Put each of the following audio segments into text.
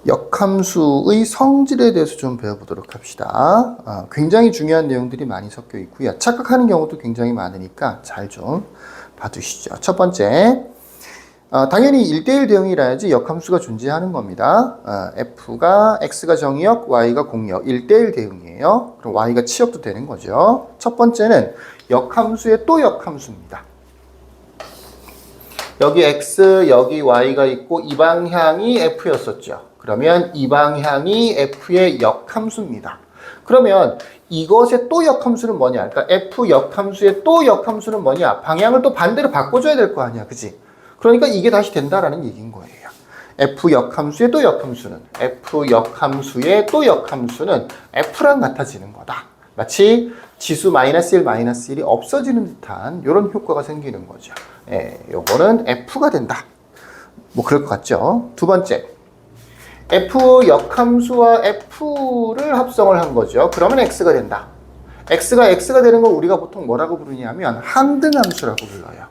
역함수의 성질에 대해서 좀 배워보도록 합시다. 굉장히 중요한 내용들이 많이 섞여 있고요. 착각하는 경우도 굉장히 많으니까 잘 좀 봐두시죠. 첫 번째, 당연히 1대1 대응이라야지 역함수가 존재하는 겁니다. f가 x가 정의역, y가 공역, 1대1 대응이에요. 그럼 y가 치역도 되는 거죠. 첫 번째는 역함수의 또 역함수입니다. 여기 x, 여기 y가 있고 이 방향이 f였었죠. 그러면 이 방향이 f의 역함수입니다. 그러면 이것의 또 역함수는 뭐냐? 그러니까 f 역함수의 또 역함수는 뭐냐? 방향을 또 반대로 바꿔줘야 될 거 아니야, 그지? 그러니까 이게 다시 된다라는 얘기인 거예요. f 역함수의 또 역함수는 f랑 같아지는 거다. 마치 지수 -1, -1이 없어지는 듯한 이런 효과가 생기는 거죠. 요거는 f가 된다. 뭐 그럴 것 같죠? 두 번째, f 역함수와 f를 합성을 한 거죠. 그러면 x가 된다. x가 되는 걸 우리가 보통 뭐라고 부르냐면 항등함수라고 불러요.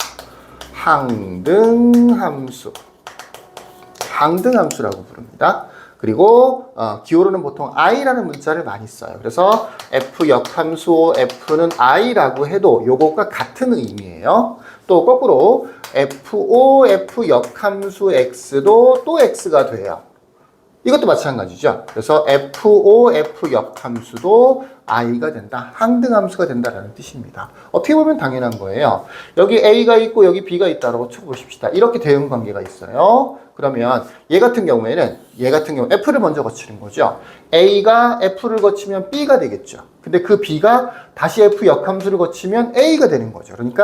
항등함수라고 부릅니다. 그리고 기호로는 보통 i라는 문자를 많이 써요. 그래서 f 역함수 f는 i라고 해도 요것과 같은 의미예요. 또 거꾸로 f 역함수 x도 또 x가 돼요. 이것도 마찬가지죠. 그래서 f 역함수도 i가 된다. 항등함수가 된다라는 뜻입니다. 어떻게 보면 당연한 거예요. 여기 a가 있고 여기 b가 있다라고 쳐보십시다. 이렇게 대응 관계가 있어요. 그러면 얘 같은 경우 f를 먼저 거치는 거죠. a가 f를 거치면 b가 되겠죠. 근데 그 b가 다시 f 역함수를 거치면 a가 되는 거죠. 그러니까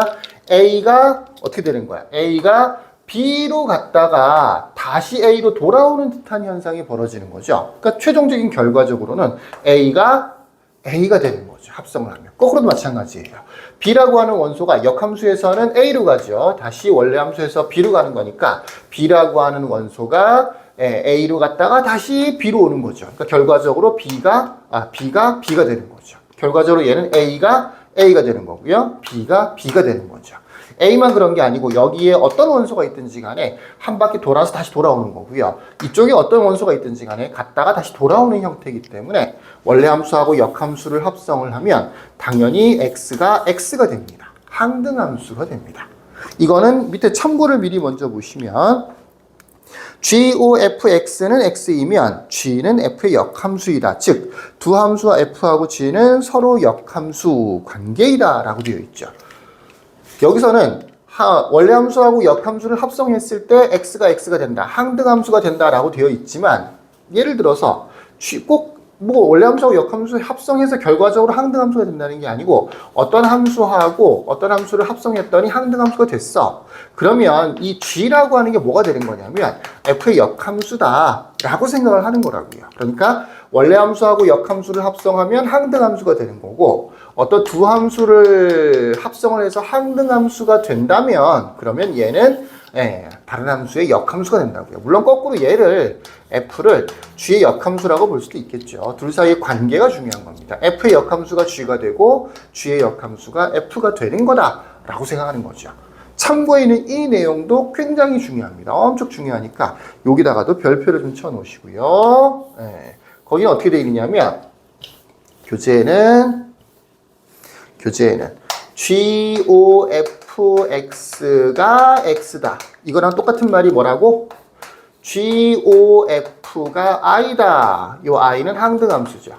a가 어떻게 되는 거야? a가 B로 갔다가 다시 A로 돌아오는 듯한 현상이 벌어지는 거죠. 그러니까 최종적인 결과적으로는 A가 되는 거죠. 합성을 하면. 거꾸로도 마찬가지예요. B라고 하는 원소가 역함수에서는 A로 가죠. 다시 원래 함수에서 B로 가는 거니까 B라고 하는 원소가 A로 갔다가 다시 B로 오는 거죠. 그러니까 결과적으로 B가 되는 거죠. 결과적으로 얘는 A가 되는 거고요. B가 되는 거죠. A만 그런 게 아니고 여기에 어떤 원소가 있든지 간에 한 바퀴 돌아서 다시 돌아오는 거고요. 이쪽에 어떤 원소가 있든지 간에 갔다가 다시 돌아오는 형태이기 때문에 원래 함수하고 역함수를 합성을 하면 당연히 x가 됩니다. 항등함수가 됩니다. 이거는 밑에 참고를 미리 먼저 보시면 GOFX는 X이면 G는 F의 역함수이다. 즉, 두 함수와 F하고 G는 서로 역함수 관계이다 라고 되어 있죠. 여기서는 원래 함수하고 역함수를 합성했을 때 x가 된다. 항등함수가 된다라고 되어 있지만 예를 들어서 꼭 원래 함수하고 역함수 합성해서 결과적으로 항등함수가 된다는 게 아니고 어떤 함수하고 어떤 함수를 합성했더니 항등함수가 됐어. 그러면 이 g라고 하는 게 뭐가 되는 거냐면 f의 역함수다라고 생각을 하는 거라고요. 그러니까 원래 함수하고 역함수를 합성하면 항등함수가 되는 거고 어떤 두 함수를 합성을 해서 항등함수가 된다면 그러면 얘는 다른 함수의 역함수가 된다고요. 물론 거꾸로 얘를 f를 g의 역함수라고 볼 수도 있겠죠. 둘 사이의 관계가 중요한 겁니다. f의 역함수가 g가 되고 g의 역함수가 f가 되는 거다라고 생각하는 거죠. 참고에 있는 이 내용도 굉장히 중요합니다. 엄청 중요하니까 여기다가도 별표를 좀 쳐놓으시고요. 거기는 어떻게 되어 있느냐면 교재에는 GOFX가 X다. 이거랑 똑같은 말이 뭐라고? GOF가 I다. 이 I는 항등함수죠.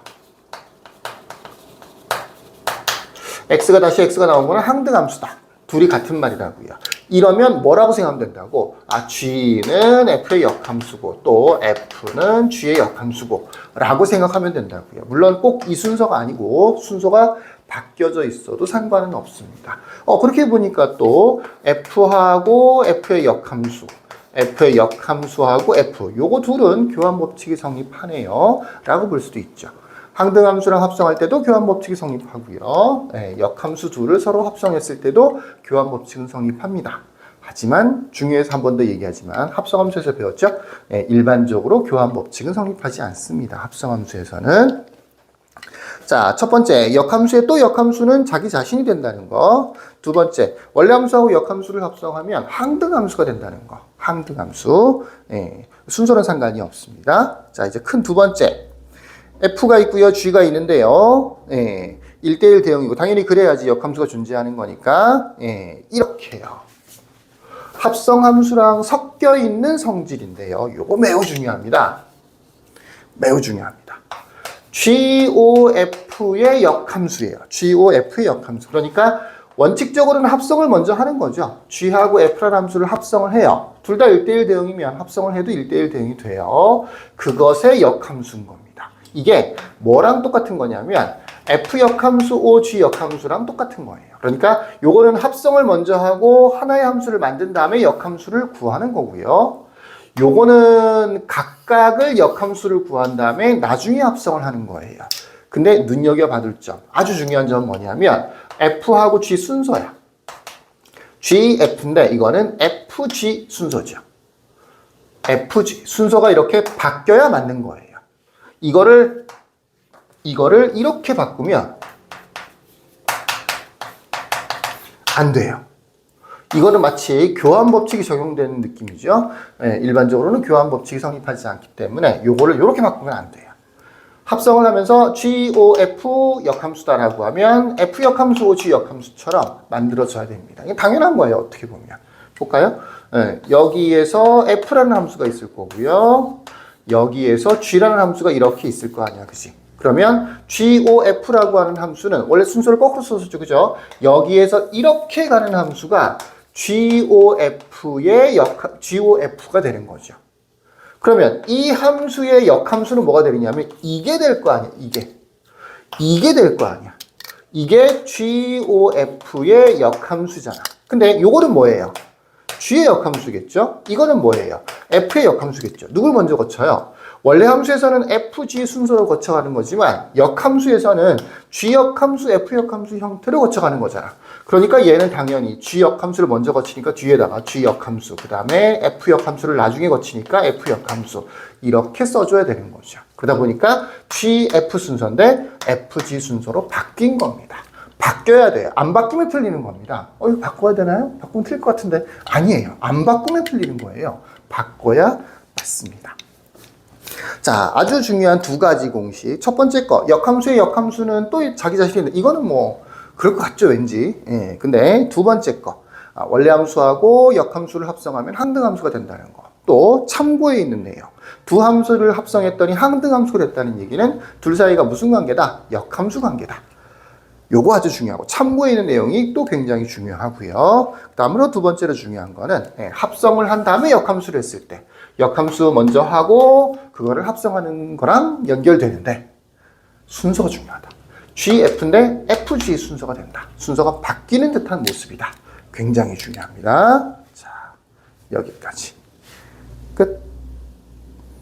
X가 다시 X가 나온 거는 항등함수다. 둘이 같은 말이라고요. 이러면 뭐라고 생각하면 된다고? G는 F의 역함수고 또 F는 G의 역함수고 라고 생각하면 된다고요. 물론 꼭 이 순서가 아니고 순서가 바뀌어져 있어도 상관은 없습니다. 그렇게 보니까 또 F하고 F의 역함수하고 F 요거 둘은 교환 법칙이 성립하네요 라고 볼 수도 있죠. 항등함수랑 합성할 때도 교환 법칙이 성립하고요. 역함수 둘을 서로 합성했을 때도 교환 법칙은 성립합니다. 하지만 중요해서 한 번 더 얘기하지만 합성함수에서 배웠죠? 일반적으로 교환 법칙은 성립하지 않습니다. 합성함수에서는. 자, 첫 번째, 역함수의 또 역함수는 자기 자신이 된다는 거. 두 번째, 원래함수하고 역함수를 합성하면 항등함수가 된다는 거. 항등함수. 예, 순서는 상관이 없습니다. 자, 이제 큰 두 번째. F가 있고요, G가 있는데요. 예, 1대1 대응이고, 당연히 그래야지 역함수가 존재하는 거니까, 예, 이렇게요. 합성함수랑 섞여 있는 성질인데요. 요거 매우 중요합니다. 매우 중요합니다. GOF의 역함수예요. GOF의 역함수. 그러니까 원칙적으로는 합성을 먼저 하는 거죠. G하고 F라는 함수를 합성을 해요. 둘 다 1대1 대응이면 합성을 해도 1대1 대응이 돼요. 그것의 역함수인 겁니다. 이게 뭐랑 똑같은 거냐면 F 역함수, O, G 역함수랑 똑같은 거예요. 그러니까 요거는 합성을 먼저 하고 하나의 함수를 만든 다음에 역함수를 구하는 거고요. 요거는 각각을 역함수를 구한 다음에 나중에 합성을 하는 거예요. 근데 눈여겨봐둘 점, 아주 중요한 점은 뭐냐면 F하고 G 순서야. G, F인데 이거는 FG 순서죠. FG 순서가 이렇게 바뀌어야 맞는 거예요. 이거를 이렇게 바꾸면 안 돼요. 이거는 마치 교환 법칙이 적용되는 느낌이죠. 네, 일반적으로는 교환 법칙이 성립하지 않기 때문에 요거를 이렇게 바꾸면 안 돼요. 합성을 하면서 GOF 역함수다라고 하면 F 역함수, OG 역함수처럼 만들어져야 됩니다. 이게 당연한 거예요. 어떻게 보면. 볼까요? 네, 여기에서 F라는 함수가 있을 거고요. 여기에서 G라는 함수가 이렇게 있을 거 아니야. 그치? 그러면 GOF라고 하는 함수는 원래 순서를 거꾸로 써서죠. 그죠? 여기에서 이렇게 가는 함수가 GOF가 되는 거죠. 그러면 이 함수의 역함수는 뭐가 되느냐면 이게 될 거 아니야. 이게 될 거 아니야. 이게 GOF의 역함수잖아. 근데 요거는 뭐예요? G의 역함수겠죠? 이거는 뭐예요? F의 역함수겠죠? 누굴 먼저 거쳐요? 원래 함수에서는 FG 순서로 거쳐가는 거지만 역함수에서는 G 역함수, F 역함수 형태로 거쳐가는 거잖아. 그러니까 얘는 당연히 G 역함수를 먼저 거치니까 뒤에다가 G 역함수, 그 다음에 F 역함수를 나중에 거치니까 F 역함수 이렇게 써줘야 되는 거죠. 그러다 보니까 GF 순서인데 FG 순서로 바뀐 겁니다. 바뀌어야 돼요. 안 바뀌면 틀리는 겁니다. 이거 바꿔야 되나요? 바꾸면 틀릴 것 같은데 아니에요. 안 바꾸면 틀리는 거예요. 바꿔야 맞습니다. 자, 아주 중요한 두 가지 공식. 첫 번째 거, 역함수의 역함수는 또 자기 자신이 있는데, 이거는 뭐, 그럴 것 같죠, 왠지. 예, 근데 두 번째 거, 원래 함수하고 역함수를 합성하면 항등함수가 된다는 거. 또, 참고에 있는 내용. 두 함수를 합성했더니 항등함수가 됐다는 얘기는 둘 사이가 무슨 관계다? 역함수 관계다. 요거 아주 중요하고, 참고에 있는 내용이 또 굉장히 중요하고요. 다음으로 두 번째로 중요한 거는, 합성을 한 다음에 역함수를 했을 때, 역함수 먼저 하고 그거를 합성하는 거랑 연결되는데 순서가 중요하다. GF인데 FG 순서가 된다. 순서가 바뀌는 듯한 모습이다. 굉장히 중요합니다. 자, 여기까지. 끝.